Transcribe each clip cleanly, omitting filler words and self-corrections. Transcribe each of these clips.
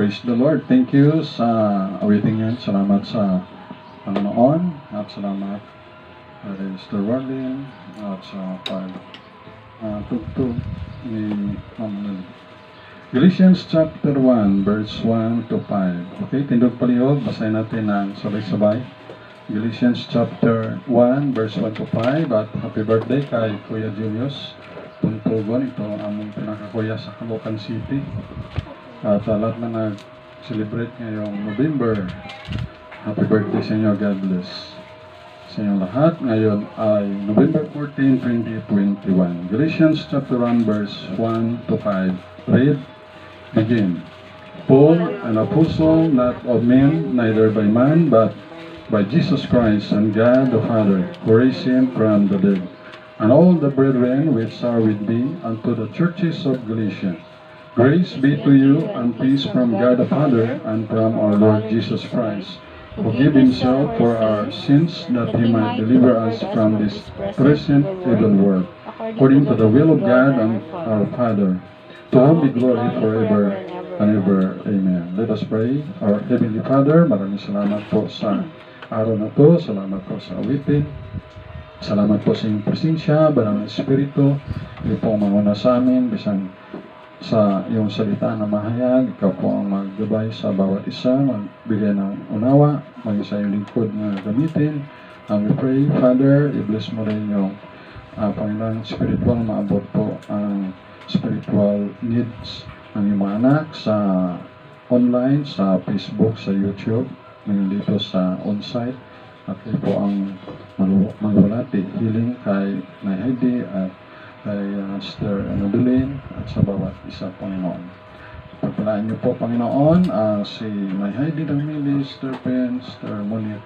Praise the Lord. Thank you sa awiting yan. Salamat sa Panginoon at salamat kay Mr. Warlin at sa pagtugtog ni Ma'am. Galatians chapter 1 verse 1 to 5. Okay, tindog palihog. Basahin natin ng sabay-sabay. Galatians chapter 1 verse 1 to 5. At happy birthday kay Kuya Julius Puntugon. Ito ang among pinakakuya sa Caloocan City. At lahat na nag-celebrate ngayong November. Happy birthday sa inyo. God bless sa inyo lahat. Ngayon ay November 14, 2021. Galatians chapter 1 verse 1 to 5. Read. Begin. Paul, an apostle, not of men, neither by man, but by Jesus Christ and God the Father, who raised him from the dead, and all the brethren which are with me, unto the churches of Galatia. Grace be to you and peace from God the Father and from our Lord Jesus Christ, who gave himself for our sins, that he might deliver us from this present evil world, according to the will of God and our Father. To whom be glory forever and ever. Amen. Let us pray. Our Heavenly Father, maraming salamat po sa araw na to. Salamat po sa awitin. Salamat po sa inyong presensya, Banal na Espiritu. Ito po ang manguna sa amin, bisan sa iyong salita na mahayag. Ikaw po ang maggabay sa bawat isa, magbigay ng unawa, maging sa iyong lingkod na gamitin. And we pray, Father, i-bless mo rin yung Panginoon spiritual, maabot po ang spiritual needs ng iyong mga anak sa online, sa Facebook, sa YouTube, ngayon dito sa on-site. At ito po ang magwalati, healing kay Nay Heidi at kay Sister Nodulin at sa bawat isa, Panginoon. Pagpalaan niyo po, Panginoon, si May Heidi Damili, Sister Pen, Sister Monique,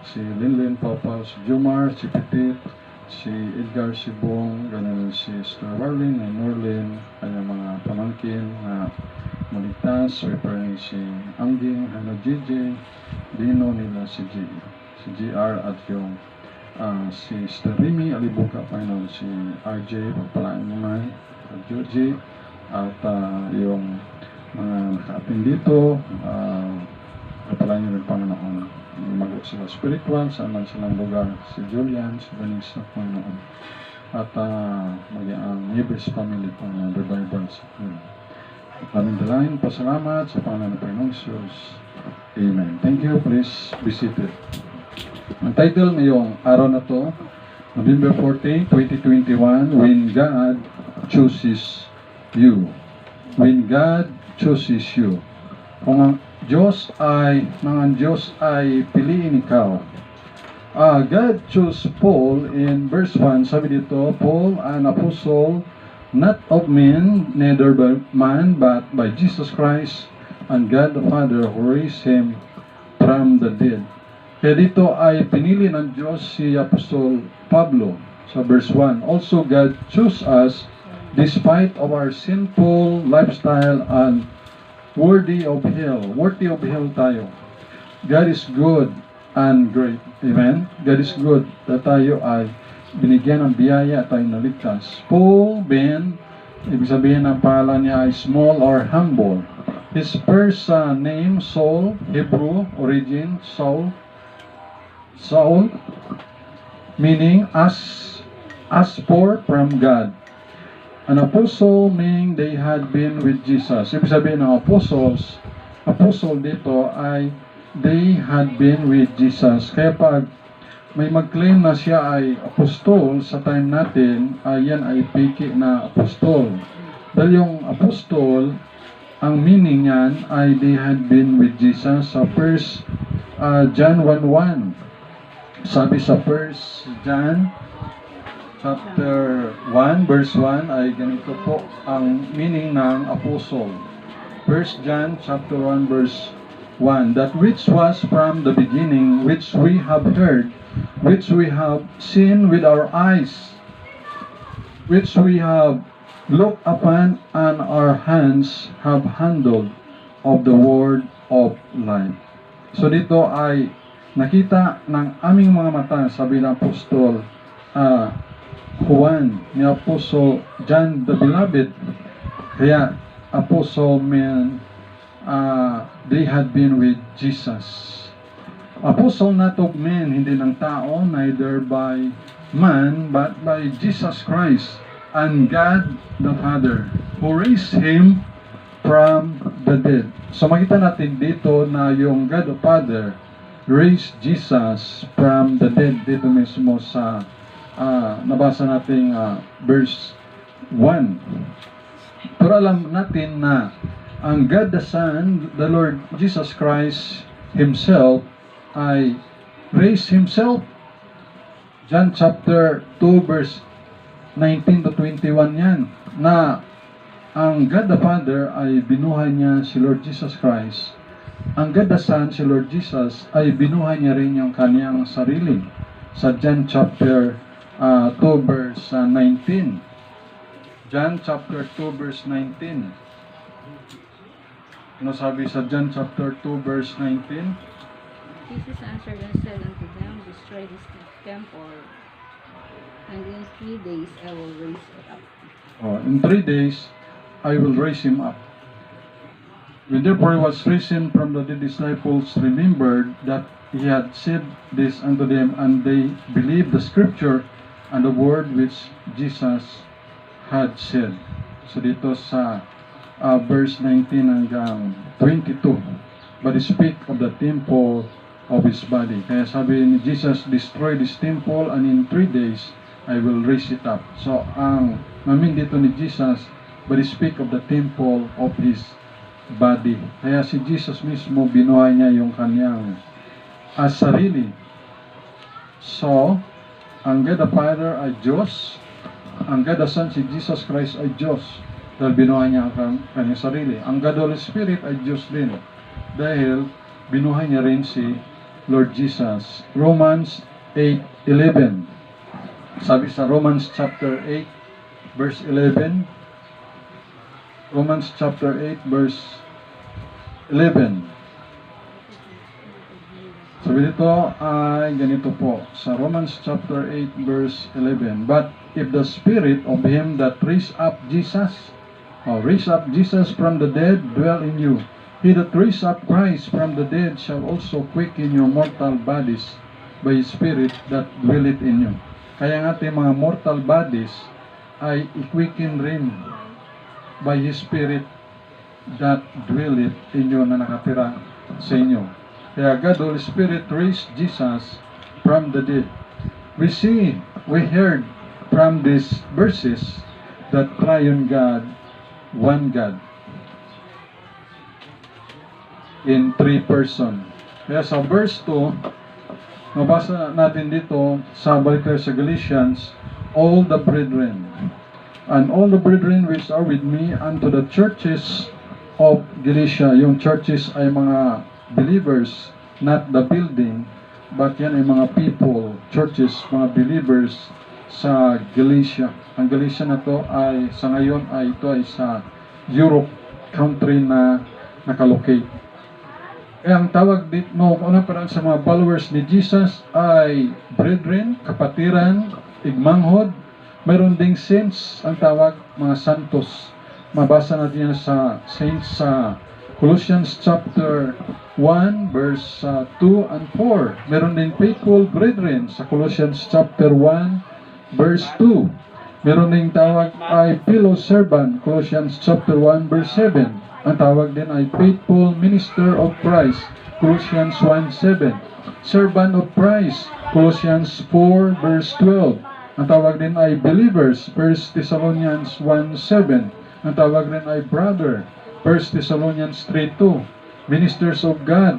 si Linlin Papa, si Jumar, si Petit, si Edgar Sibong, ganun si Sister Warlin, and Norlin, kanyang mga pamangkin na maligtas. We pray si Angging, Hana Gigi, Dino nila si GR at yung si Sister Remy Alibuga, Panginoon, si RJ, pagpalaan naman, Georgie, at yung mga naka-attend dito, pagpalaan nyo rin, Panginoon. Magot sila spiritual, saan man silang lugar, si Julian, si Vanessa, Panginoon. At maging ang Neighbors family, Panginoon, revival sa Panginoon. Maraming dalayan, pasalamat sa Panginoon ng Panginoon Jesus. Amen. Thank you. Please be seated. Ang title ngayong araw na to, November 14, 2021, When God Chooses You. When God chooses you. Kung ang Diyos ay piliin ikaw. God chose Paul in verse 1. Sabi dito, Paul, an apostle, not of men, neither by man, but by Jesus Christ and God the Father, who raised him from the dead. Kaya dito ay pinili ng Diyos si Apostol Pablo sa verse 1. Also, God chose us despite of our sinful lifestyle and worthy of hell. Worthy of hell tayo. God is good and great. Amen? God is good na tayo ay binigyan ng biyaya at tayo naligtas. Paul, Ben, ibig sabihin ng pangalan niya ay small or humble. His first name, Saul, Hebrew origin, Saul, meaning as for from God. An apostle meaning they had been with Jesus. Ibig sabihin ng apostle dito ay they had been with Jesus. Kaya pag may mag-claim na siya ay apostol sa time natin, yan ay piki na apostol. Dahil yung apostol, ang meaning niyan ay they had been with Jesus. Sa 1 John 1:1. Sabi sa 1 John chapter 1 verse 1 ay ganito po ang meaning ng apostle. 1 John chapter 1 verse 1, that which was from the beginning, which we have heard, which we have seen with our eyes, which we have looked upon, and our hands have handled of the word of life. So dito ay nakita ng aming mga mata, sabi ng apostol Juan, ni Apostle John the Beloved. Kaya apostle mean they had been with Jesus. Apostle not of men, hindi ng tao, neither by man, but by Jesus Christ and God the Father, who raised Him from the dead. So makita natin dito na yung God the Father raised Jesus from the dead dito mismo sa nabasa nating verse 1. Pero alam natin na ang God the Son, the Lord Jesus Christ Himself, ay raised Himself. John chapter 2 verse 19 to 21 yan, na ang God the Father ay binuhay niya si Lord Jesus Christ. Ang God the Son, si Lord Jesus, ay binuhay niya rin yung kaniyang sarili. Sa John chapter 2 verse 19. John chapter 2 verse 19. Ano sabi sa John chapter 2 verse 19? Jesus answered and said unto them, Destroy this temple, and in 3 days I will raise it up. In 3 days, I will raise him up. When therefore he was risen from the dead, disciples remembered that he had said this unto them, and they believed the scripture and the word which Jesus had said. So dito sa verse 19 hanggang 22, but he speak of the temple of His body. Kaya sabi ni Jesus, destroy this temple and in 3 days, I will raise it up. So, ang namin dito ni Jesus, but he speak of the temple of His body. Kaya si Jesus mismo, binuhay niya yung kanyang sarili. So, ang God the Father ay Diyos, ang God the Son, si Jesus Christ ay Diyos, dahil binuhay niya ang kanyang sarili. Ang God the Holy Spirit ay Diyos din, dahil binuhay niya rin si Lord Jesus. Romans 8:11. Sabi sa Romans chapter 8 verse 11. Romans chapter 8 verse 11. Sabi dito ay ganito po sa Romans chapter 8 verse 11. But if the spirit of him that raised up Jesus from the dead dwell in you, he that raised up Christ from the dead shall also quicken your mortal bodies by His Spirit that dwelleth in you. Kaya ang ating mga mortal bodies ay i-quicken rin by His Spirit that dwelleth in you, na nakatira sa inyo. Kaya God, Holy Spirit, raised Jesus from the dead. We heard from these verses that triune God, one God, in 3 person. Kaya sa verse 2, mabasa natin dito sa balik sa Galatians, all the brethren, and all the brethren which are with me unto the churches of Galatia. Yung churches ay mga believers, not the building, but yan ay mga people, churches, mga believers sa Galatia. Ang Galatia na to ay sa ngayon ay ito ay sa Europe country na nakalocate. Kaya ang tawag dito, una pa sa mga followers ni Jesus ay brethren, kapatiran, igmanghod. Mayroon ding saints, ang tawag, mga santos. Mabasa natin yan sa saints sa Colossians chapter 1 verse 2 and 4. Meron din faithful brethren sa Colossians chapter 1 verse 2. Meron ding tawag ay fellow servant, Colossians chapter 1 verse 7. Ang tawag din ay faithful minister of Christ, Colossians 1:7. Servant of Christ, Colossians 4 verse 12. Ang tawag din ay believers, 1 Thessalonians 1:7. Ang tawag din ay brother, 1 Thessalonians 3:2. Ministers of God,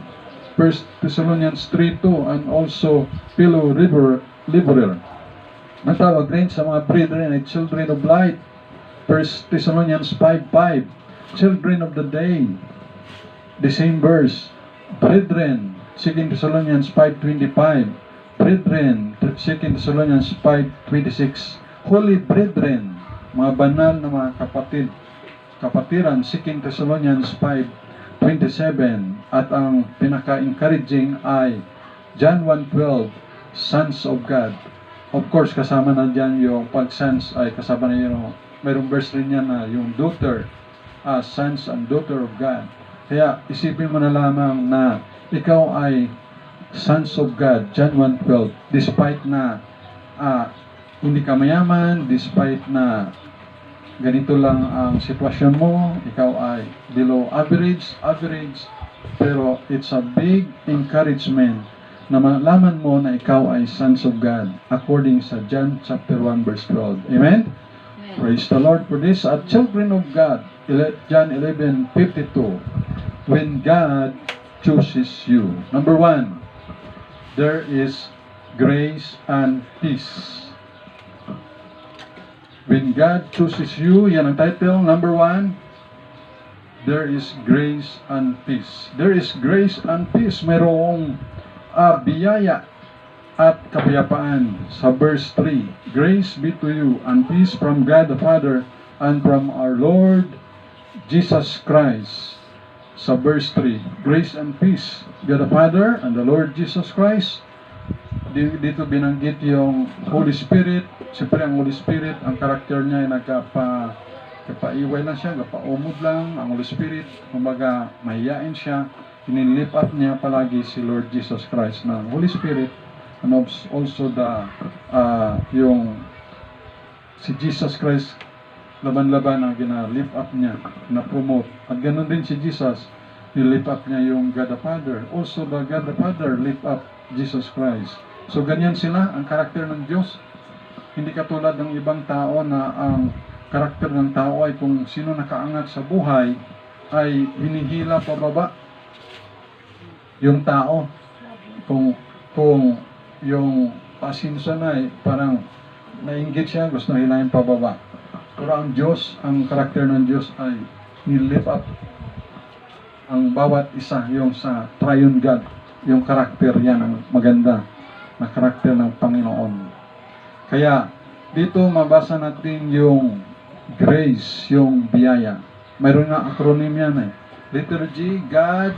1 Thessalonians 3:2, and also fellow laborer. Ang tawag rin sa mga brethren ay children of light, 1 Thessalonians 5:5. Children of the day, the same verse. Brethren, 2 Thessalonians 5:25. Brethren, 2 Thessalonians 5:26. Holy brethren, mga banal na mga kapatid, kapatiran, 2 Thessalonians 5:27. At ang pinaka-encouraging ay John 1:12, sons of God. Of course, kasama na dyan yung pag-sons ay kasama na yun. Mayroong verse rin yan na yung daughter, sons and daughter of God. Kaya isipin mo na lamang na ikaw ay sons of God, John 1:12, despite na hindi ka mayaman, despite na ganito lang ang sitwasyon mo, ikaw ay below average, pero it's a big encouragement na malaman mo na ikaw ay sons of God according sa John chapter 1 verse 12. Amen? Amen. Praise the Lord for this. At children of God, John 11:52, when God chooses you. Number 1, there is grace and peace. When God chooses you, yan ang title. Number 1, there is grace and peace. There is grace and peace. Mayroong biyaya at kapayapaan. Sa verse 3, grace be to you and peace from God the Father and from our Lord Jesus Christ. Sa verse 3, grace and peace, God the Father and the Lord Jesus Christ. Dito binanggit yung Holy Spirit. Siyempre ang Holy Spirit, ang karakter niya ay nagkapaiway lang siya, nagpaumod lang. Ang Holy Spirit, kumbaga mahiyain siya, inilip up niya palagi si Lord Jesus Christ na Holy Spirit, and also yung si Jesus Christ, laban-laban ang gina-lift up niya, na-promote. At ganoon din si Jesus, nilift up niya yung God the Father. Also the God the Father lift up Jesus Christ. So ganyan sila, ang karakter ng Diyos. Hindi katulad ng ibang tao na ang karakter ng tao ay kung sino nakaangat sa buhay ay hinihila pababa yung tao. Kung yung pasinsa na ay parang nainggit siya, gusto na hilahin pababa. Pero ang Diyos, ang karakter ng Diyos ay nilift up ang bawat isa, yung sa triune God, yung karakter yan ang maganda na karakter ng Panginoon. Kaya dito mabasa natin yung grace, yung biyaya. Mayroon nga acronym yan eh. Letter G, God.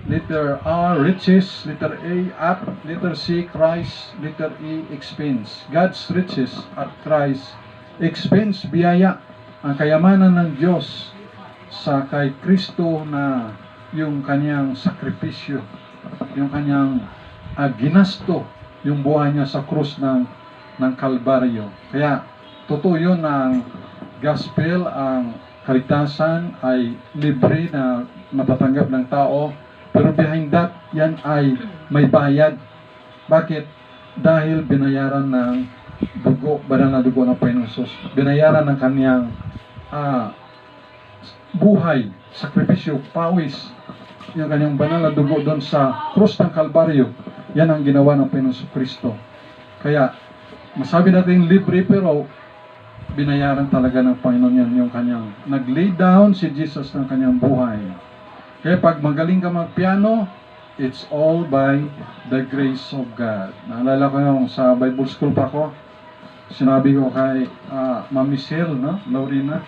Letter R, riches. Letter A, up. Letter C, Christ. Letter E, expense. God's riches at Christ expense, biyaya. Ang kayamanan ng Diyos sa kay Kristo na yung kanyang sakripisyo, yung kanyang ginasto, yung buhay niya sa krus ng Kalbaryo. Kaya totoo yun na ang gospel, ang kaligtasan ay libre na matatanggap ng tao, pero behind that, yan ay may bayad. Bakit? Dahil binayaran ng dugo, banal na dugo ng Panginoon Jesus. Binayaran ng kanyang buhay, sakripisyo, pawis, yung kanyang banal na dugo doon sa krus ng Kalbaryo. Yan ang ginawa ng Panginoon Kristo. Kaya, masabi natin libre, pero binayaran talaga ng Panginoon yan, yung kanyang nag-lay down si Jesus ng kanyang buhay. Kaya pag magaling ka magpiano, it's all by the grace of God. Naalala ko yung sa Bible School pa ko, sinabi ko kay Mami Sil, no? Laurina,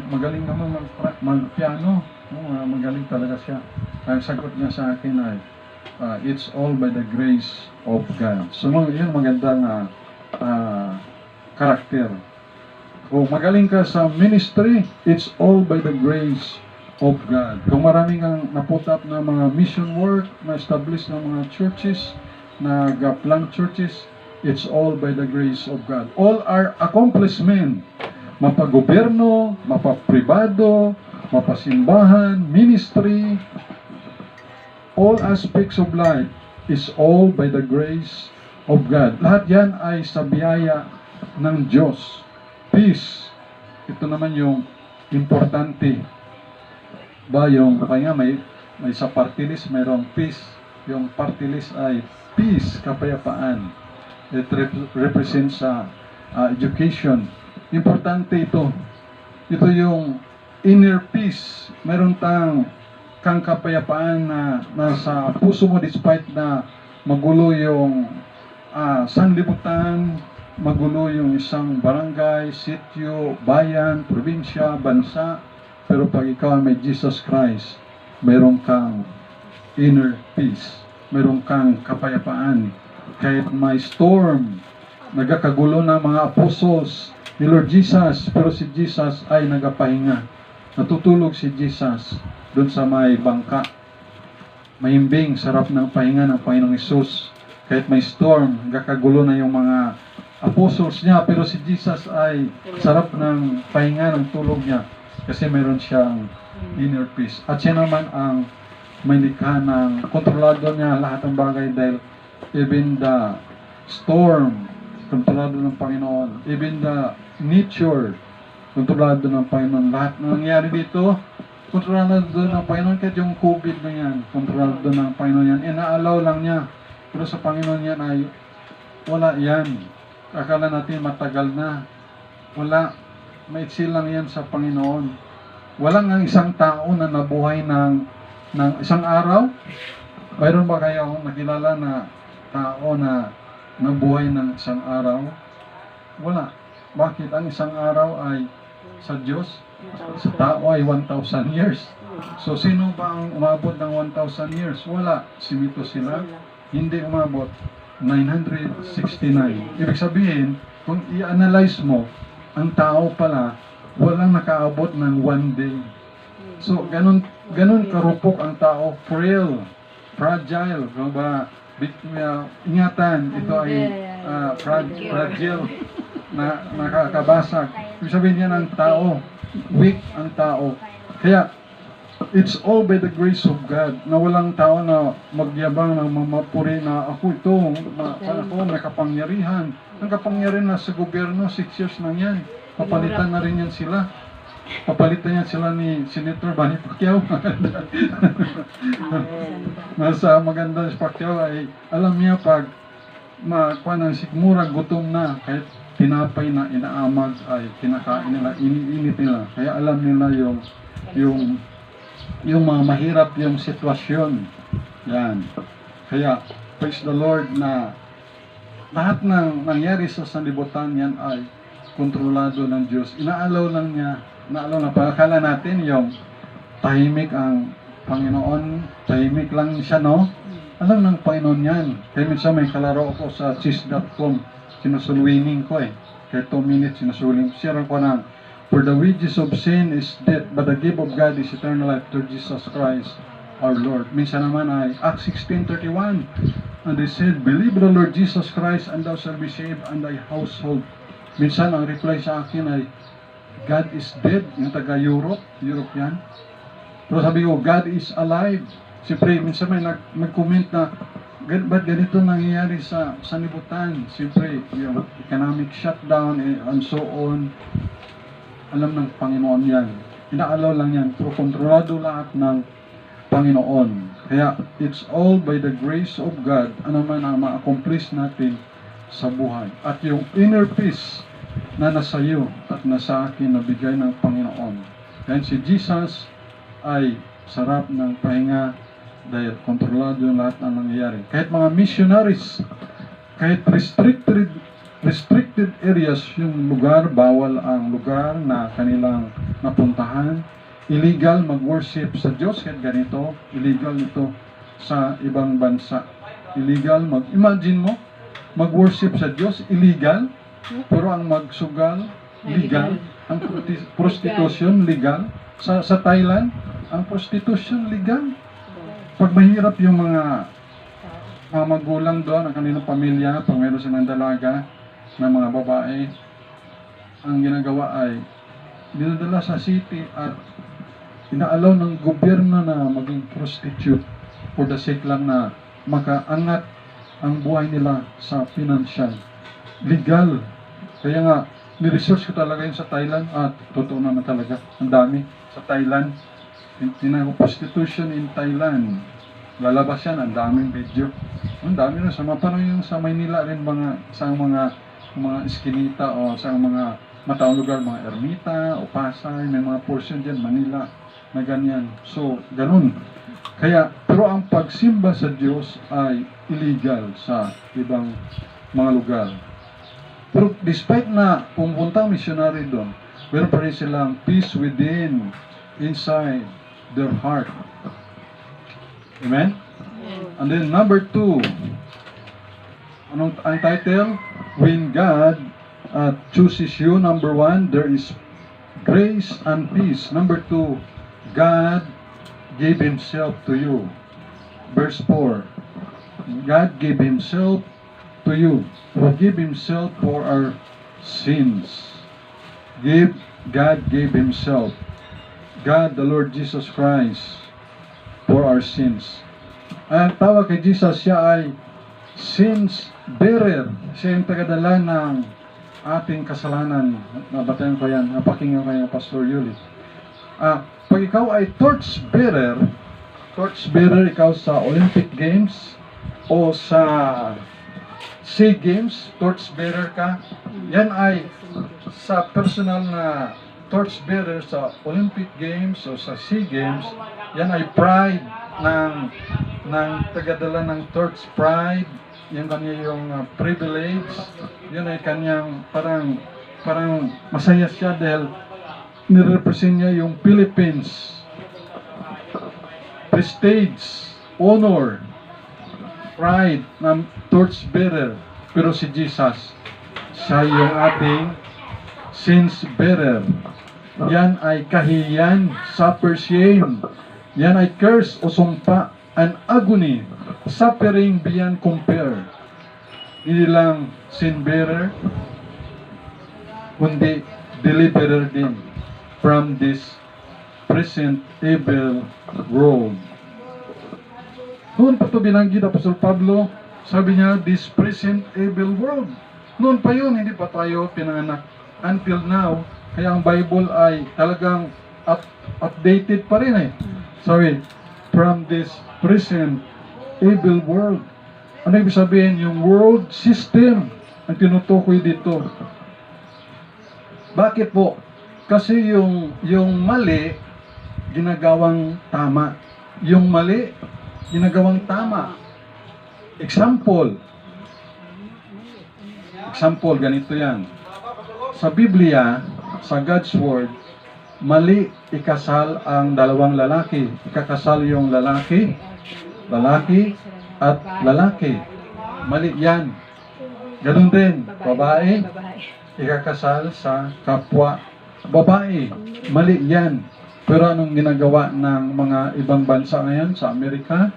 magaling naman magpiano. Magaling talaga siya. Ang sagot niya sa akin ay, it's all by the grace of God. So, yun magandang karakter. Kung magaling ka sa ministry, it's all by the grace of God. Kung maraming kang naput up na mga mission work, na-establish ng mga churches, nag-plant churches, it's all by the grace of God. All our accomplishment, mapagobyerno, mapapribado, mapasimbahan, ministry, all aspects of life is all by the grace of God. Lahat yan ay sa biyaya ng Diyos. Peace. Ito naman yung importante. Kaya may sa party list, mayroong peace. Yung party list ay peace, kapayapaan. It represents education. Importante ito. Ito yung inner peace. Meron kang kapayapaan na nasa puso mo despite na magulo yung sanlibutan, magulo yung isang barangay, sityo, bayan, probinsya, bansa. Pero pag ikaw may Jesus Christ, meron kang inner peace. Meron kang kapayapaan. Kahit may storm, nagkakagulo na mga apostles ni Lord Jesus, pero si Jesus ay nagapahinga. Natutulog si Jesus. doon sa may bangka. Mahimbing, sarap ng pahinga ng Panginoong Hesus. Kahit may storm, kakagulo na yung mga apostles niya, pero si Jesus ay sarap ng pahinga ng tulog niya kasi mayroon siyang inner peace. At siya naman ang may likha ng kontrolado niya lahat ng bagay dahil even the storm, kontrolado ng Panginoon. Even the nature, kontrolado ng Panginoon. Lahat na nangyari dito, kontrolado ng Panginoon. Kahit yung COVID na yan, kontrolado ng Panginoon yan. Inaalaw lang niya. Pero sa Panginoon yan ay wala yan. Akala natin matagal na. Wala. Maiksi lang yan sa Panginoon. Walang ang isang tao na nabuhay ng isang araw. Mayroon ba kayo nakilala na tao na nabuhay ng isang araw? Wala. Bakit? Ang isang araw ay sa Diyos, sa tao ay 1,000 years. So, sino ba ang umabot ng 1,000 years? Wala. Simito sila. Hindi umabot. 969. Ibig sabihin, kung i-analyze mo, ang tao pala, walang nakaabot ng 1 day. So, ganun karupok ang tao. Frail, fragile, ingatan, ito ay fragile, na nakakabasag. Ibig sabihin yan ang tao, weak ang tao. Kaya, it's all by the grace of God, na walang tao na magyabang na mamapuri na ako ito, ako may kapangyarihan. Ang kapangyarihan na sa gobyerno, 6 years na yan. Papalitan na rin yan sila. Papalitan yan sila ni Senator Manny Pacquiao. Nasa maganda si Pacquiao ay alam niya pag makuha ng sigmura, gutom na, kahit tinapay na inaamag ay kinakain nila, iniinit nila. Kaya alam nila yung mga mahirap yung sitwasyon. Yan. Kaya, praise the Lord na lahat ng nangyari sa sanlibutan yan ay kontrolado ng Diyos. Inaalaw lang niya, inaalaw na pagkakala natin yung tahimik ang Panginoon, tahimik lang siya, no? Alam ng Panginoon yan. Kaya minsan may kalaro ako sa cheese.com, sinusulwining ko eh. Kaya 2 minutes sinusulwining. Share ko ng, for the wages of sin is death, but the gift of God is eternal life through Jesus Christ our Lord. Minsan naman ay Acts 16:31, and they said, believe the Lord Jesus Christ and thou shalt be saved and thy household. Minsan ang reply sa akin ay, God is dead, yung taga-Europe yan. Pero sabi ko, God is alive. Siyempre, minsan may nag-comment na, ba't ganito nangyayari sa sanlibutan? Siyempre, yung economic shutdown and so on. Alam ng Panginoon yan. Inaalaw lang yan. Pero kontrolado lahat ng Panginoon. Kaya, it's all by the grace of God. Ano man ang ma-accomplish natin sa buhay. At yung inner peace na nasa iyo at nasa akin na bigay ng Panginoon. Kaya si Jesus ay sarap ng pahinga dahil kontrolado yung lahat ng nangyayari. Kahit mga missionaries, kahit restricted areas yung lugar, bawal ang lugar na kanilang napuntahan. Illegal mag-worship sa Diyos, kahit ganito, illegal ito sa ibang bansa. Illegal imagine mo, mag-worship sa Diyos, illegal, pero ang magsugal, legal. Ang prostitution, legal. Sa Thailand, ang prostitution, legal. Pag mahirap yung mga magulang doon, ang kanilang pamilya, pag meron silang dalaga na mga babae, ang ginagawa ay dinadala sa city at inaalaw ng gobyerno na maging prostitute for the sake lang na makaangat ang buhay nila sa financial. Legal. Kaya nga, ni-research ko talaga yun sa Thailand at totoo naman talaga. Ang dami sa Thailand. Tinanong prostitution in Thailand. Lalabas yan, ang daming video. Ang dami rin. Parang yung sa Maynila rin sa mga iskinita o sa mga mataong lugar, mga Ermita o Pasay, may mga portion dyan, Manila, na ganyan. So, ganun. Kaya, pero ang pagsimba sa Diyos ay illegal sa ibang mga lugar. Pero despite na pumunta ang missionary doon, meron pa rin silang peace within, inside their heart. Amen? And then number 2, ang title? When God chooses you, number 1, there is grace and peace. Number 2, God gave Himself to you. Verse 4, God gave Himself to you, who gave Himself for our sins. God gave Himself, God the Lord Jesus Christ, for our sins. Ang tawag kay Jesus, siya ay sins bearer. Siya yung tagadala ng ating kasalanan. Nabatayan ko yan, napakinggan ko yan, Pastor Yuli. Pag ikaw ay torch bearer ikaw sa Olympic Games o sa SEA Games, torch bearer ka. Yan ay sa personal na torch bearer sa Olympic Games o sa SEA Games. Yan ay pride ng tagadala ng torch, pride. Yan kanya yung privilege. Yan ay kanyang parang masaya siya dahil nirepresent niya yung Philippines. Prestige, honor, pride ng torch bearer. Pero si Jesus, siya yung ating sins bearer. Yan ay kahiyan, suffer, shame. Yan ay curse o sumpa, an agony, suffering beyond compare. Hindi lang sin bearer, kundi deliverer din from this present evil world. Noon pa ito binanggit Apostol Pablo, sabi niya, this present evil world. Noon pa yun, hindi pa tayo pinanganak. Until now, kaya ang Bible ay talagang updated pa rin eh. Sorry, from this present evil world. Ano ibig sabihin? Yung world system ang tinutukoy dito. Bakit po? Kasi yung mali, ginagawang tama. Yung mali, ginagawang tama. Example, ganito yan. Sa Biblia, sa God's Word, mali ikasal ang dalawang lalaki. Ikakasal yung lalaki at lalaki. Mali yan. Ganun din, babae, ikakasal sa kapwa babae. Mali yan. Pero anong ginagawa ng mga ibang bansa ngayon sa Amerika,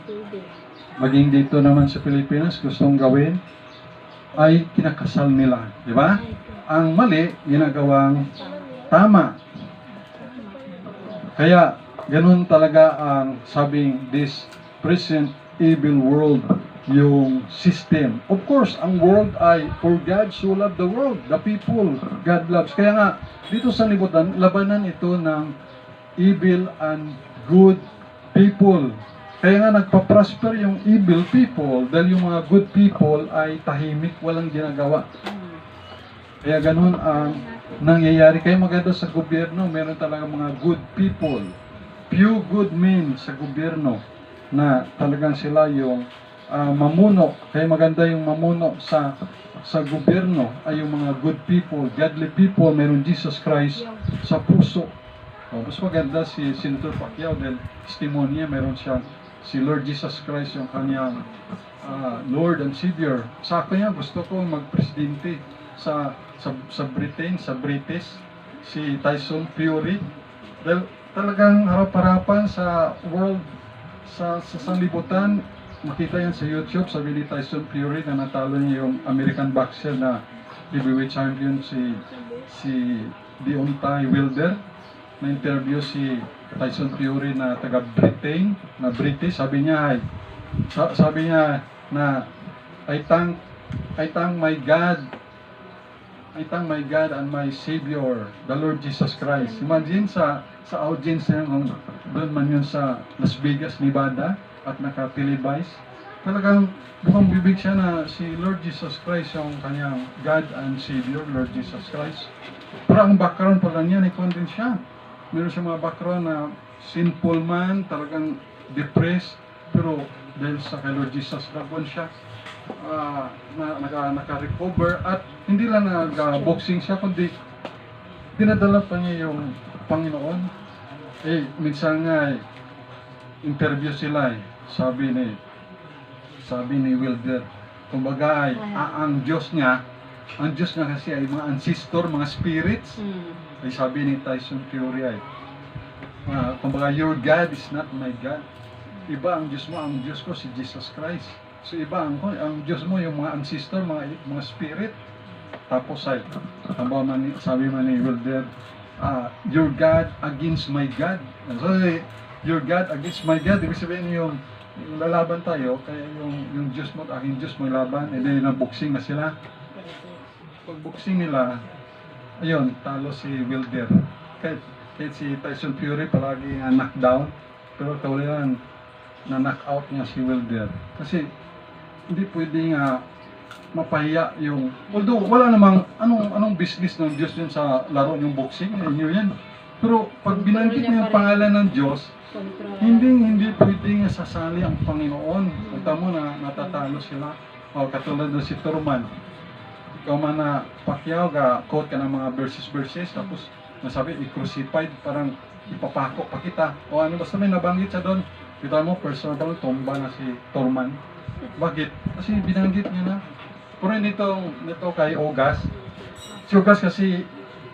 maging dito naman sa Pilipinas, gustong gawin, ay kinakasal nila. Di ba? Ang mali, ginagawang tama. Kaya, ganun talaga ang sabing this present evil world, yung system. Of course, ang world ay for God so loved the world, the people God loves. Kaya nga, dito sa libutan, labanan ito ng evil and good people. Kaya nga nagpa-prosper yung evil people dahil yung mga good people ay tahimik, walang ginagawa. Kaya ganun ang nangyayari. Kaya maganda sa gobyerno, meron talaga mga good people, few good men sa gobyerno na talagang sila yung mamuno. Kaya maganda yung mamuno sa gobyerno ay yung mga good people, godly people, meron Jesus Christ sa puso. Mas maganda si Senator Pacquiao dahil testimonya, meron siya si Lord Jesus Christ yung kanyang Lord and Savior. Sa akin gusto ko magpresidente sa Britain, sa British, si Tyson Fury. Dahil talagang harap-harapan sa world, sa sanlibutan, makita yan sa YouTube, sabi ni Tyson Fury na natalo niya yung American boxer na heavyweight champion si Deontay Wilder. Na-interview si Tyson Fury na taga-Britain, na British, sabi niya na I thank my God and my Savior, the Lord Jesus Christ. Imagine sa audience niya, kung doon man yun sa Las Vegas, Nevada, at naka-televise, talagang bukang bibig siya na si Lord Jesus Christ yung kanyang God and Savior, Lord Jesus Christ. Pero ang background pala niya, ikon din siya. Meron siya mga background na sinful man, talagang depressed, pero dahil sa kay Lord Jesus, nagwan siya, naka-recover, at hindi lang nag-boxing siya, kundi dinadala pa niya yung Panginoon. Minsan nga, interview sila, sabi ni Wilder, kumbaga ang Diyos niya kasi ay mga ancestor, mga spirits. Ay sabi ni Tyson Fury Kumbaga, your God is not my God. Iba ang Diyos mo, ang Diyos ko si Jesus Christ. So iba ang Diyos mo, yung mga ancestor, mga spirit. Tapos ay, sabi man ni Wilder, your God against my God. So, your God against my God, ibig sabihin yung lalaban tayo, kaya yung Diyos mo at aking Diyos may laban, and then boxing na sila. Pag boxing nila, ayun, talo si Wilder. Kahit si Tyson Fury palagi knockdown, pero kaulihan na knockout niya si Wilder. Kasi hindi pwedeng mapahiya yung, although wala namang anong business ng Diyos yun sa laro yung boxing, inyo yan. Pero pag binanggit mo yung pangalan ng Diyos, hindi pwedeng sasali ang Panginoon. Punta mo na natatalo sila. O katulad na si Turman. Ikaw man na Pacquiao, quote ka ng mga verses, tapos nasabi, i-crucified, parang ipapako pa kita. O ano, basta may nabanggit siya doon. Kita mo, personal pa lang, tomba na si Turman. Bakit? Kasi binanggit niya na. Pero nito kay Ogas. Si Ogas kasi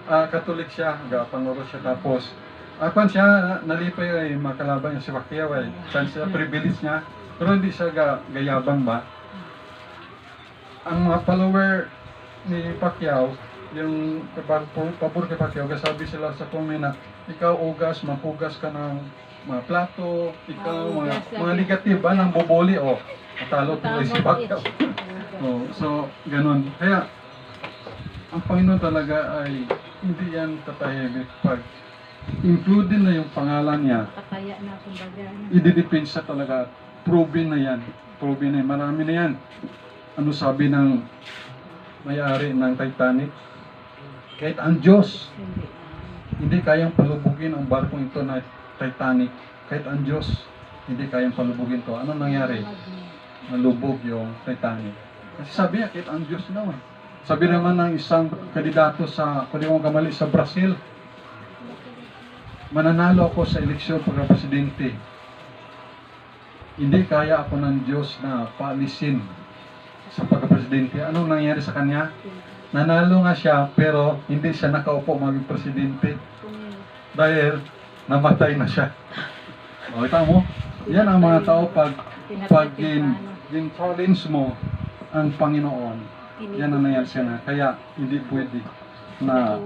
Katolik siya, panguro siya. Tapos, siya, nalipay makalaban niya si Pacquiao. Chance siya, privilege niya. Pero hindi siya gayabang ba? Ang mga follower ni Pacquiao, yung pabor kay Pacquiao, sabi sila sa comment na, ikaw Ogas, maghugas ka ng mga plato, ikaw mga negative ba ng boboli, matalo tuloy si Pacquiao. So, ganun. Kaya, ang Panginoon talaga ay hindi yan tatahimik pag included na yung pangalan niya. Kaya na kumbaga. Ididepensa talaga. Proven na yan. Marami na yan. Ano sabi ng may-ari ng Titanic? Kahit ang Diyos, hindi kayang palubugin ang barkong ito na Titanic. Kahit ang Diyos, hindi kayang palubugin to. Ano nangyari? Nalubog yung Titanic. Kasi sabi niya, kahit ang Diyos daw. Sabi naman ng isang kandidato kung di mo kamali, sa Brazil, mananalo ako sa eleksyon pagka-presidente. Hindi kaya ako ng Diyos na paalisin sa pagka-presidente. Anong nangyari sa kanya? Nanalo nga siya, pero hindi siya nakaupo maging presidente. Dahil namatay na siya. Kita mo? Yan ang mga tao pag challenge mo ang Panginoon, yan ang nangyari siya na. Kaya hindi pwede na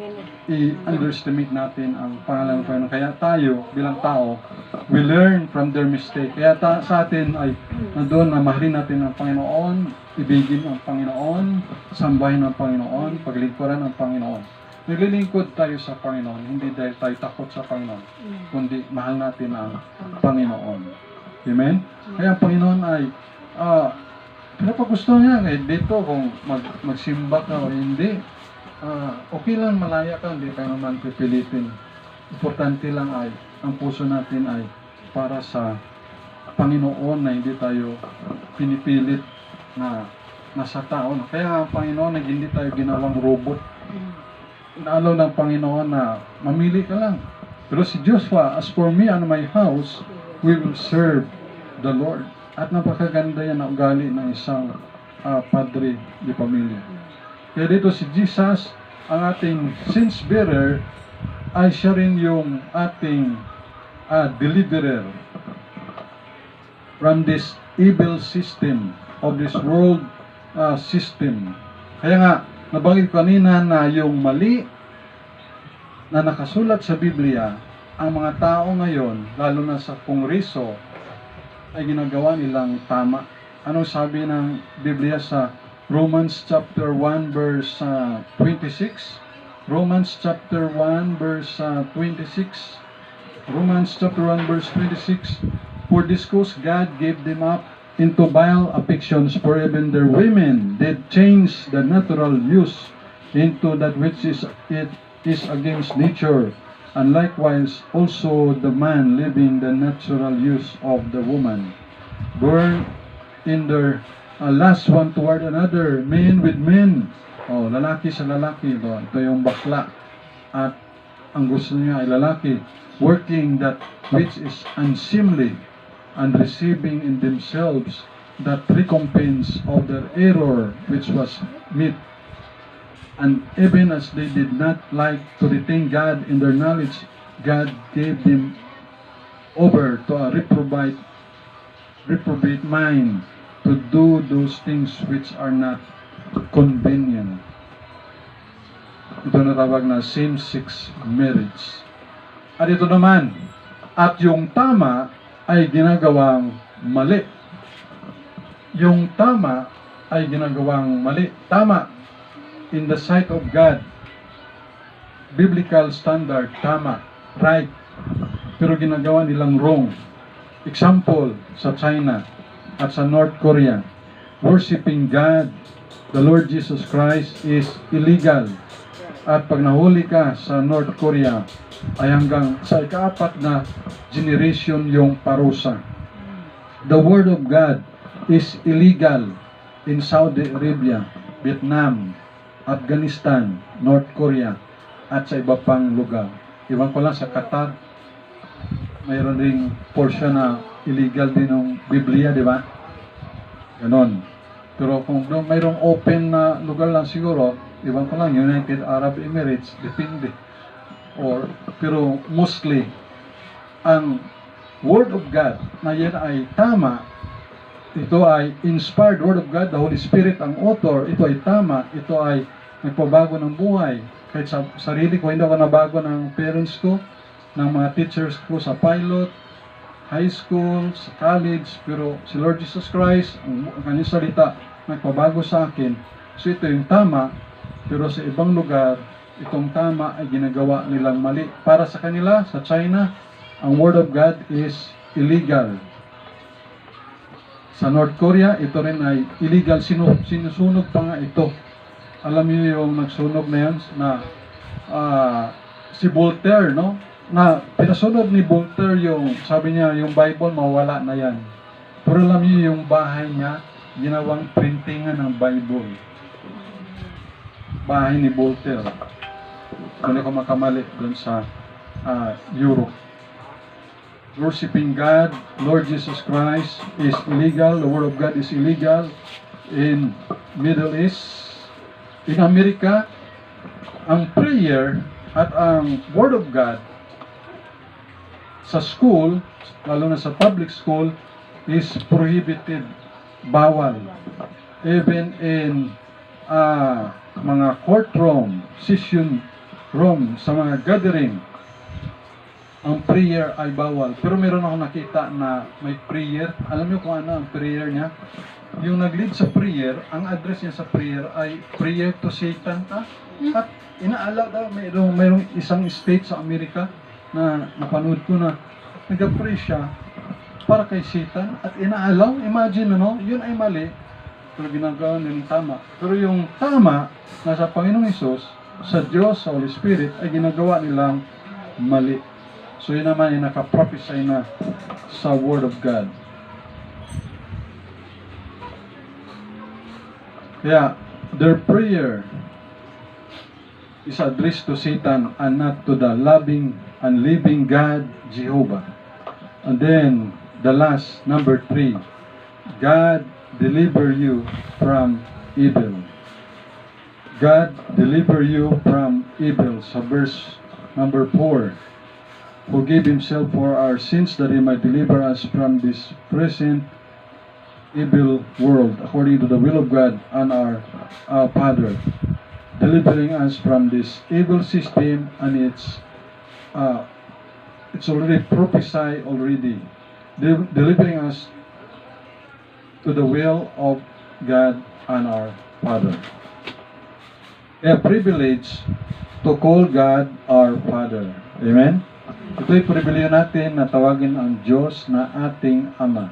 i-underestimate natin ang pangalan ng Panginoon. Kaya tayo, bilang tao, we learn from their mistake. Kaya sa atin ay nandun na mahalin natin ang Panginoon, ibigin ang Panginoon, sambahin ang Panginoon, paglingkuran ang Panginoon. Naglilingkod tayo sa Panginoon, hindi dahil tayo takot sa Panginoon, kundi mahal natin ang Panginoon. Amen? Kaya ang Panginoon ay pinapagusto niya dito kung magsimba ka o hindi. Okay lang malaya ka, hindi ka naman pipilitin. Importante lang ay ang puso natin ay para sa Panginoon na hindi tayo pinipilit na nasa tao. Kaya ang Panginoon ay hindi tayo ginawang robot. Inaalaw ng Panginoon na mamili ka lang. Pero si Joshua, as for me and my house, we will serve the Lord. At napakaganda yan na ugali ng isang padre de pamilya. Kaya dito si Jesus, ang ating sins bearer, ay siya rin yung ating deliverer from this evil system of this world system. Kaya nga, nabanggit kanina na yung mali na nakasulat sa Biblia, ang mga tao ngayon, lalo na sa Kongreso, ay ginagawa nilang tama. Anong sabi ng Biblia sa Romans chapter 1 verse 26? Romans chapter 1 verse 26. Romans chapter 1 verse 26. For this cause God gave them up into vile affections, for even their women did change the natural use into that which is against nature, and likewise also the man living the natural use of the woman, born in their lust one toward another, men with men. Lalaki sa lalaki. Ito yung bakla. At ang gusto niya ay lalaki, working that which is unseemly, and receiving in themselves that recompense of their error which was meet. And even as they did not like to retain God in their knowledge, God gave them over to a reprobate mind to do those things which are not convenient. Ito na tawag na same-sex marriage. At ito naman, at yung tama ay ginagawang mali. Yung tama ay ginagawang mali. Tama in the sight of God. Biblical standard, tama, right. Pero ginagawa nilang wrong. Example, sa China at sa North Korea, worshiping God, the Lord Jesus Christ, is illegal. At pag nahuli ka sa North Korea, ay hanggang sa ikaapat na generation yung parusa. The Word of God is illegal in Saudi Arabia, Vietnam, Afghanistan, North Korea, at sa iba pang lugar. Iwan ko lang sa Qatar, mayroon ding portion na illegal din ng Biblia, di ba? Ganon. Pero kung mayroong open na lugar lang siguro, iwan ko lang, United Arab Emirates, depende. Pero mostly, ang Word of God na yan ay tama, ito ay inspired Word of God, the Holy Spirit ang author, ito ay tama, ito ay nagpabago ng buhay. Kahit sa sarili ko, hindi ako nabago ng parents ko, ng mga teachers ko sa pilot, high school, sa college, pero si Lord Jesus Christ, ang kanyang salita, nagpabago sa akin. So ito yung tama, pero sa ibang lugar, itong tama ay ginagawa nilang mali. Para sa kanila, sa China, ang Word of God is illegal. Sa North Korea, ito rin ay illegal. Sinusunog pa nga ito. Alam niyo yung nagsunog na yan na si Voltaire, no? Na pinasunog ni Voltaire yung, sabi niya, yung Bible, mawala na yan. Pero alam niyo yung bahay niya, ginawang printingan ng Bible. Bahay ni Voltaire. Kung ako makamali dun sa Europe. Worshipping God, Lord Jesus Christ is illegal. The Word of God is illegal in Middle East. In Amerika, ang prayer at ang Word of God sa school, lalo na sa public school, is prohibited. Bawal. Even in mga courtroom, session room, sa mga gathering, ang prayer ay bawal. Pero meron ako nakita na may prayer. Alam niyo kung ano ang prayer niya? Yung nag-lead sa prayer, ang address niya sa prayer ay prayer to Satan ka. At inaalaw daw, mayroong isang state sa Amerika na napanood ko na nag-pray siya para kay Satan at inaalaw. Imagine, no? Yun ay mali. Pero ginagawa nilang tama. Pero yung tama, nasa Panginoong Hesus, sa Diyos, sa Holy Spirit, ay ginagawa nilang mali. So yun naman yung nakaprophesy na sa Word of God. Kaya, their prayer is addressed to Satan and not to the loving and living God, Jehovah. And then, the last, number 3, God deliver you from evil. God deliver you from evil. Sa verse number 4, who gave himself for our sins that he might deliver us from this present evil world, according to the will of God and our Father, delivering us from this evil system, and it's already prophesied already, delivering us to the will of God and our Father. A privilege to call God our Father. Amen? Ito'y pribilehyo natin na tawagin ang Diyos na ating Ama.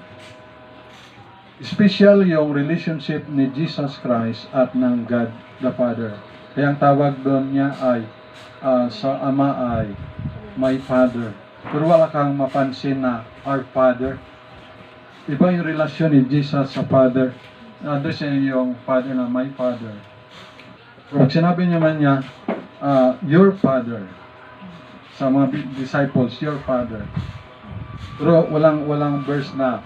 Special yung relationship ni Jesus Christ at ng God the Father. Kaya ang tawag doon niya ay sa Ama ay my Father. Pero wala kang mapansin na our Father. Iba yung relasyon ni Jesus sa Father. Address niya yung Father na my Father. Pero pag sinabi naman niya, your Father, sa mga disciples, your Father. Pero walang verse na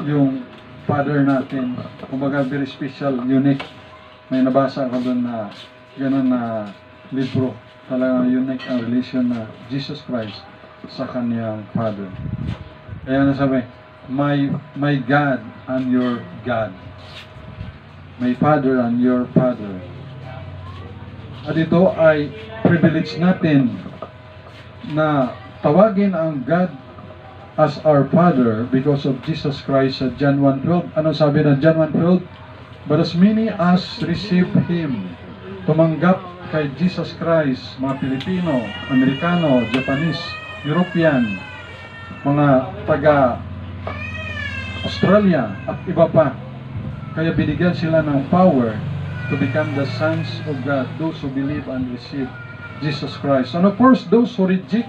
yung Father natin, kumbaga very special, unique. May nabasa ako doon na gano'n na libro. Talagang unique ang relation na Jesus Christ sa kaniyang Father. Kaya nasabi, my God and your God. My Father and your Father. At ito ay privilege natin na tawagin ang God as our Father because of Jesus Christ sa John 1:12. Ano sabi ng John 1:12? But as many as receive Him, tumanggap kay Jesus Christ, mga Pilipino, Amerikano, Japanese, European, mga taga Australia at iba pa. Kaya binigyan sila ng power to become the sons of God, those who believe and receive Jesus Christ. And of course, those who reject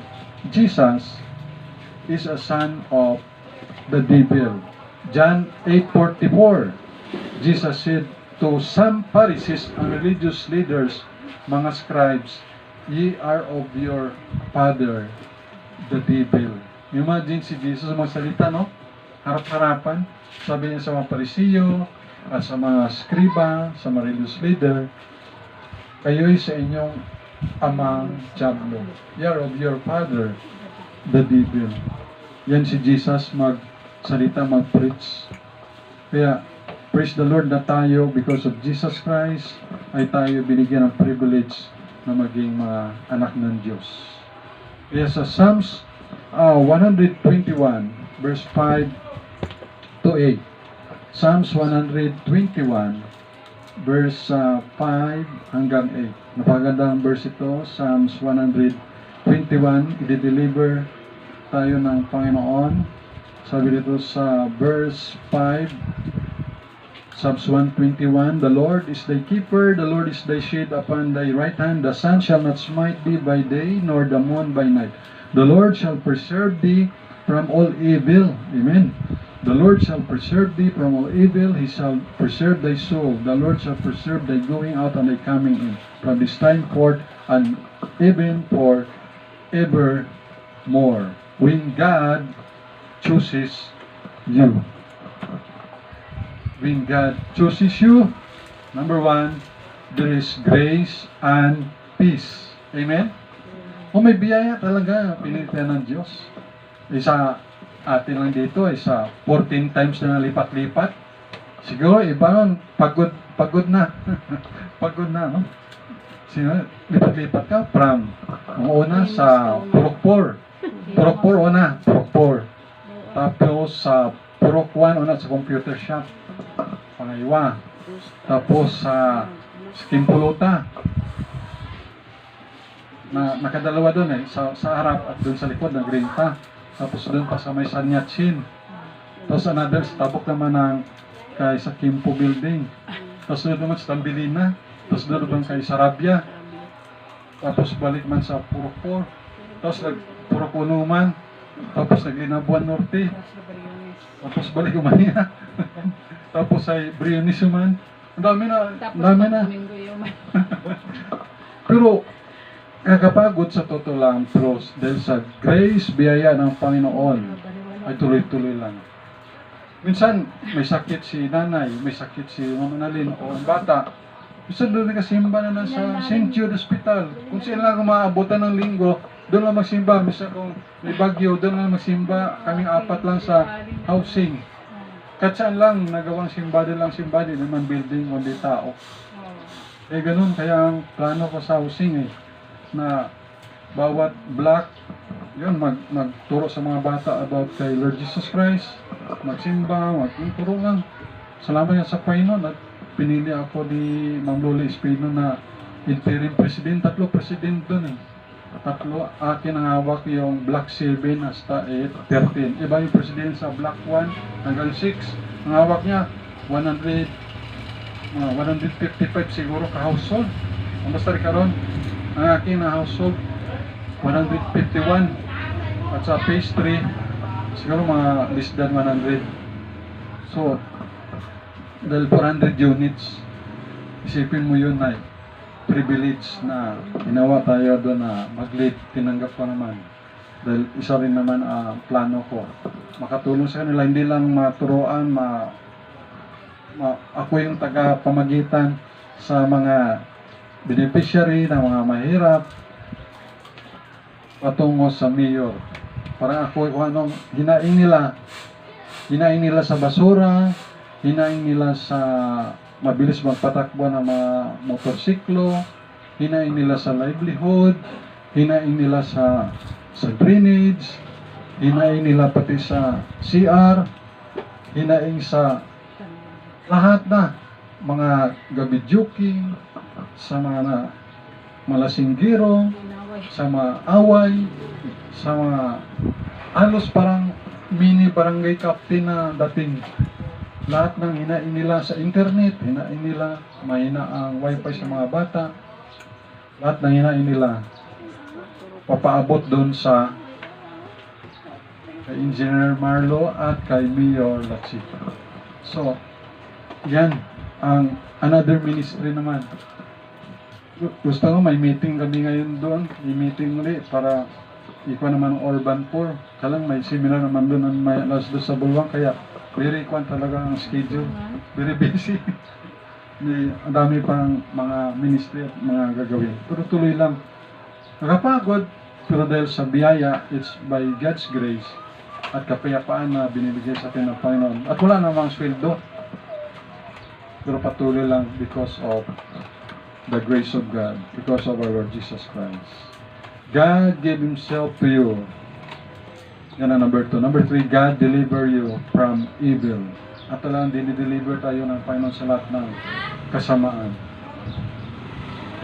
Jesus is a son of the devil. John 8:44, Jesus said to some Pharisees and religious leaders, mga scribes, ye are of your father, the devil. Imagine si Jesus magsalita, no? Harap-harapan. Sabi niya sa mga Parisiyo, at sa mga skriba, sa mga religious leader, kayo'y sa inyong amang diablo. You are of your father, the devil. Yan si Jesus magsalita, mag-preach. Kaya, praise the Lord na tayo, because of Jesus Christ, ay tayo binigyan ng privilege na maging mga anak ng Diyos. Kaya sa Psalms 121, verse 5 to 8. Psalms 121, verse 5 hanggang 8. Napagandang verse ito, Psalms 121, i-deliver tayo ng Panginoon. Sabi dito sa verse 5, Psalms 121, the Lord is thy keeper, the Lord is thy shade upon thy right hand, the sun shall not smite thee by day, nor the moon by night. The Lord shall preserve thee from all evil. Amen. The Lord shall preserve thee from all evil, He shall preserve thy soul. The Lord shall preserve thy going out and thy coming in, from this time forth and even for evermore. When God chooses you. When God chooses you, number one, there is grace and peace. Amen? O may biyaya talaga, pinilitan ng Diyos. Isa atin lang dito, isa 14 times na lipat-lipat. Siguro, iba nun, pagod na. Pagod na, no? Sino, lipat-lipat ka from, ang una sa Purok 4, una, Purok 4. Tapos sa Purok 1, una sa computer shop. Pangaywa. Tapos sa Kimpuluta. Nakadalawa doon sa harap at doon sa likod ng Grinta. Tapos doon pa sa may Sanyatsin. Tapos another, sa tabok naman ng kay sa Kimpo Building. Tapos doon naman sa Tambilina. Tapos doon naman kay Sarabia. Tapos balik man sa Purok 4. Tapos Purok 1 man. Tapos naglinabuan Norte. Tapos balik umaniya. Tapos ay Briones man. Ang dami na. Pero kakapagod sa totoo lang, pros, dahil sa grace, biyaya ng Panginoon, ay tuloy-tuloy lang. Minsan, may sakit si nanay, may sakit si Mama Nalin, o ang bata. Minsan doon nakasimba na sa St. Jude Hospital. Kung sila lang umaabutan ng linggo, doon lang magsimba. Minsan kung may bagyo, doon lang magsimba. Kaming apat lang sa housing. Kahit saan lang, nagawang simba din, naman building, kundi tao. Ganun, kaya ang plano ko sa housing na bawat block, yun, magturo sa mga bata about kay Lord Jesus Christ, magsimba, magturo lang. Salamat yan sa Panginoon at pinili ako ni Ma'am Loli Espino na interim president. 3 president dun 3, akin ang hawak yung block 7 hasta 13. Iba yung president sa block 1 hanggang 6. Ang hawak niya 155 siguro ka-household. Ang basta rin karon, ang aking na household 151 at sa phase 3 siguro mga less than 100. So dahil 400 units, isipin mo yun na privilege na ginawa tayo doon na mag-lead. Tinanggap ko naman dahil isa rin naman plano ko makatulong sa kanila, hindi lang maturuan, ako yung taga-pamagitan sa mga beneficiary na mga mahirap patungo sa mayor. Parang ako, kung anong hinaing nila sa basura, hinaing nila sa mabilis magpatakbo ng mga motorsiklo, hinaing nila sa livelihood, hinaing nila sa drainage, hinaing nila pati sa CR, hinaing sa lahat na mga gabidyuking, sa mga malasinggiro, Inaway. sa mga away, sa mga halos parang mini barangay captain na dating. Lahat ng hinain nila sa internet, hinain nila, mahina ang wifi sa mga bata, lahat ng hinain nila papaabot doon sa kay Engineer Marlo at kay Mayor Latsika. So, yan ang another ministry naman. Gusto ko may meeting kami ngayon doon, may meeting ulit para ikaw naman ang urban poor. Kalang may seminar naman doon ang may alas 2 sa Bulwang, kaya very kwan talaga ang schedule, very busy. Ang dami pang mga ministry at mga gagawin. Pero tuloy lang. Nakapagod, pero dahil sa biyaya, it's by God's grace at kapayapaan na binibigay sa atin ng Panginoon. At wala namang sweldo. Pero patuloy lang because of the grace of God, because of our Lord Jesus Christ. God gave Himself to you. Yan ang number 2. Number 3, God deliver you from evil. At talagang dinideliver tayo ng Panginoon sa lahat ng kasamaan.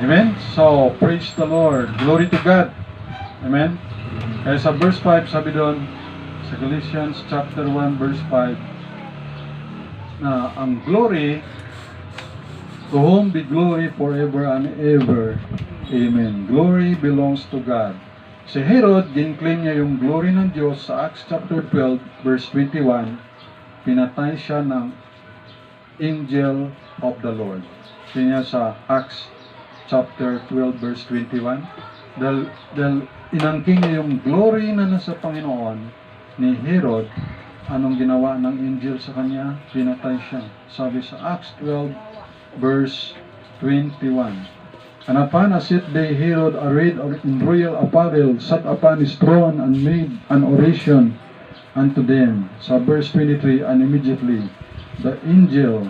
Amen? So, praise the Lord. Glory to God. Amen? Kaya sa verse 5, sabi doon, sa Galatians chapter 1, verse 5, na ang glory, to whom be glory forever and ever. Amen. Glory belongs to God. Si Herod, ginclaim niya yung glory ng Diyos sa Acts chapter 12, verse 21. Pinatay siya ng angel of the Lord. Kanya sa Acts chapter 12, verse 21. Dahil inangking niya yung glory na nasa Panginoon ni Herod, anong ginawa ng angel sa kanya? Pinatay siya. Sabi sa Acts 12, verse 21. And upon a set day, Herod, arrayed in royal apparel, sat upon his throne and made an oration unto them. Sa verse 23, and immediately the angel,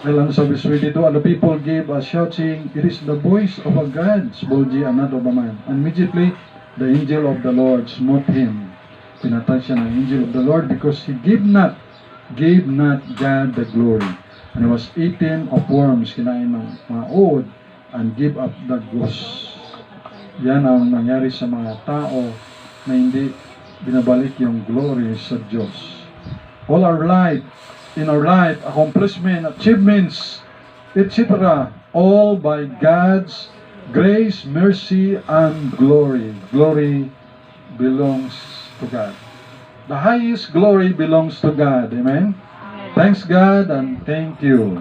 well, ano sa verse 22, and the people gave a shout saying, it is the voice of a God, spoke ye, and not of a man. And immediately the angel of the Lord smote him. Pinatay siya ng angel of the Lord because he gave not God the glory. And he was eaten of worms, kinain ng mga uod, and give up the ghost. Yan ang nangyari sa mga tao na hindi binabalik yung glory sa Diyos. All our life, in our life, accomplishment, achievements, etc., all by God's grace, mercy, and glory. Glory belongs to God. The highest glory belongs to God. Amen? Thanks God and thank you.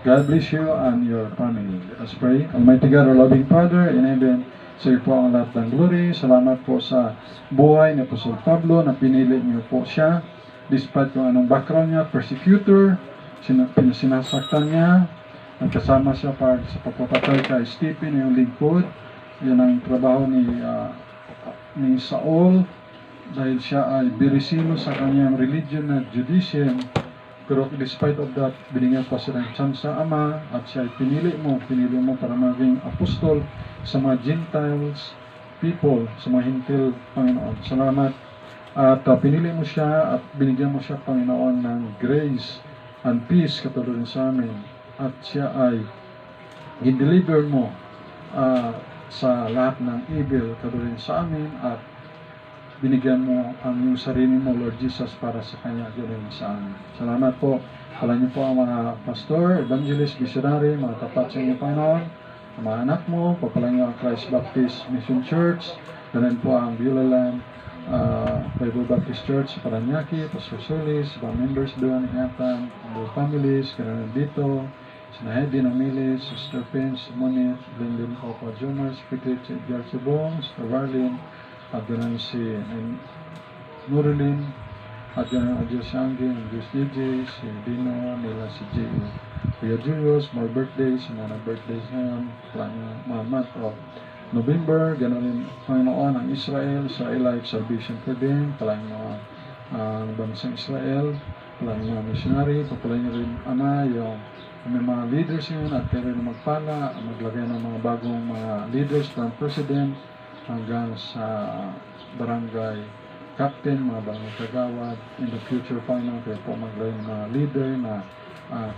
God bless you and your family. Let us pray. Almighty God, our loving Father in heaven, sa iyo po ang lahat ng glory. Salamat po sa buhay ni Apostol Pablo na pinili niyo po siya. Despite kung anong background niya, persecutor, sinasaktan niya, nagkasama siya para sa pagpapatay kay Stephen, yung lingkod. Yan ang trabaho ni Saul dahil siya ay birisilo sa kanyang religion na Judaism. Pero despite of that, binigyan pa siya ng chance sa Ama at siya ay pinili mo para maging apostol sa mga Gentiles people, sa mga Hintil, Panginoon. Salamat at pinili mo siya at binigyan mo siya, Panginoon, ng grace and peace katulad sa amin. At siya ay i-deliver mo sa lahat ng evil katulad sa amin at binigyan mo ang iyong sarili mo, Lord Jesus, para sa Kanya, ganoon sa amin. Salamat po. Pala niyo po ang mga pastor, evangelist, missionary, mga tapat sa inyo, Panginoon, ang mga anak mo, papala niyo ang Christ Baptist Mission Church, ganoon po ang Beulah Bible Baptist Church, Paranaque, Pastor Solis, mga members doon, ingatan, ang families, ganoon dito, Sinahedi ng Milis, Sister Pence, Monit, Lyndon Papa Jomars, Secretary Edgar Subong, Sister Warlin, at ganoon si Nurilin, at ganoon ang Diyos Shangi, ang Diyos DJ, si Dino, nila si J.E. Kuya Julius, more birthdays, mga birthdays ngayon, mga month of November, ganoon din, Panginoon, ang Israelite salvation for them, palang mga bansang Israel, palang mga missionary, papalain niyo rin, Ama, yung may mga leaders yun at kayo rin magpala, maglagay ng mga bagong mga leaders from president hanggang sa barangay captain, mga barangay kagawad. In the future, Panginoon, kayo po maglagay ng mga leader na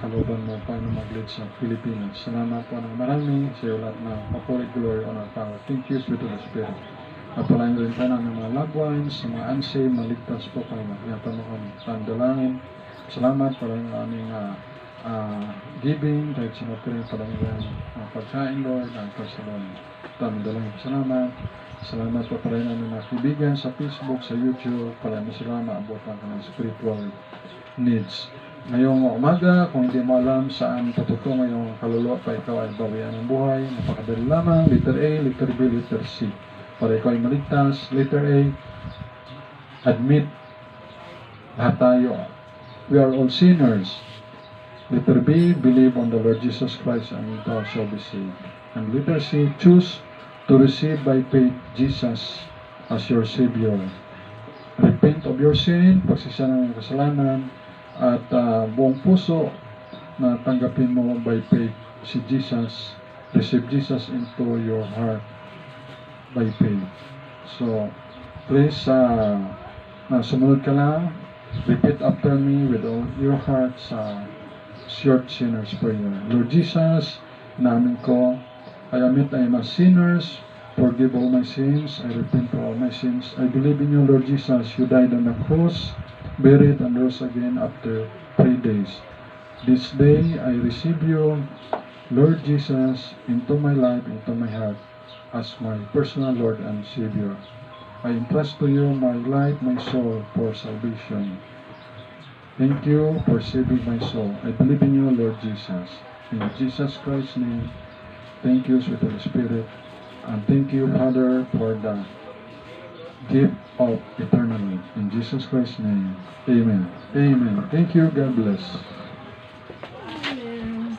kalooban mo, Panginoon, mag-lead sa Pilipinas. Salamat po ng marami sa iyo lahat ng papuri, glory, honor, power. Thank you, Sweet Holy Spirit. At palain rin po namin mga loved ones, sa mga unsaved, maligtas po kayo. Yata mo kami tandalangin. Salamat para ng aming giving, kahit sinapin pa lang yan, pagkain, Lord, ang kasalon. Tamang dalangin. Salamat po para namin mga kaibigan sa Facebook, sa YouTube, para na sila maabot ang kanilang spiritual needs. Ngayong umaga, kung hindi mo alam saan patutungo ngayong kaluluwa pa ikaw ay bawian ng buhay, napakadali lamang, letter A, letter B, letter C. Para ikaw ay maligtas, letter A, admit, lahat tayo, we are all sinners. Letter B, believe on the Lord Jesus Christ and thou shall be saved. And letter C, choose to receive by faith Jesus as your Savior. Repent of your sin, pagsisya ng kasalanan, at buong puso na tanggapin mo by faith si Jesus, receive Jesus into your heart by faith. So, please, sumunod ka lang, repeat after me with all your heart sa short sinner's prayer. Lord Jesus, inamin ko, I admit I am a sinners, forgive all my sins, I repent for all my sins. I believe in you, Lord Jesus, you died on the cross, buried and rose again after 3 days. This day, I receive you, Lord Jesus, into my life, into my heart, as my personal Lord and Savior. I entrust to you my life, my soul, for salvation. Thank you for saving my soul. I believe in you, Lord Jesus. In Jesus Christ's name, thank you, sweet Holy Spirit. And thank you, Father, for the gift of eternal life. In Jesus Christ's name, amen. Amen. Thank you. God bless. Amen.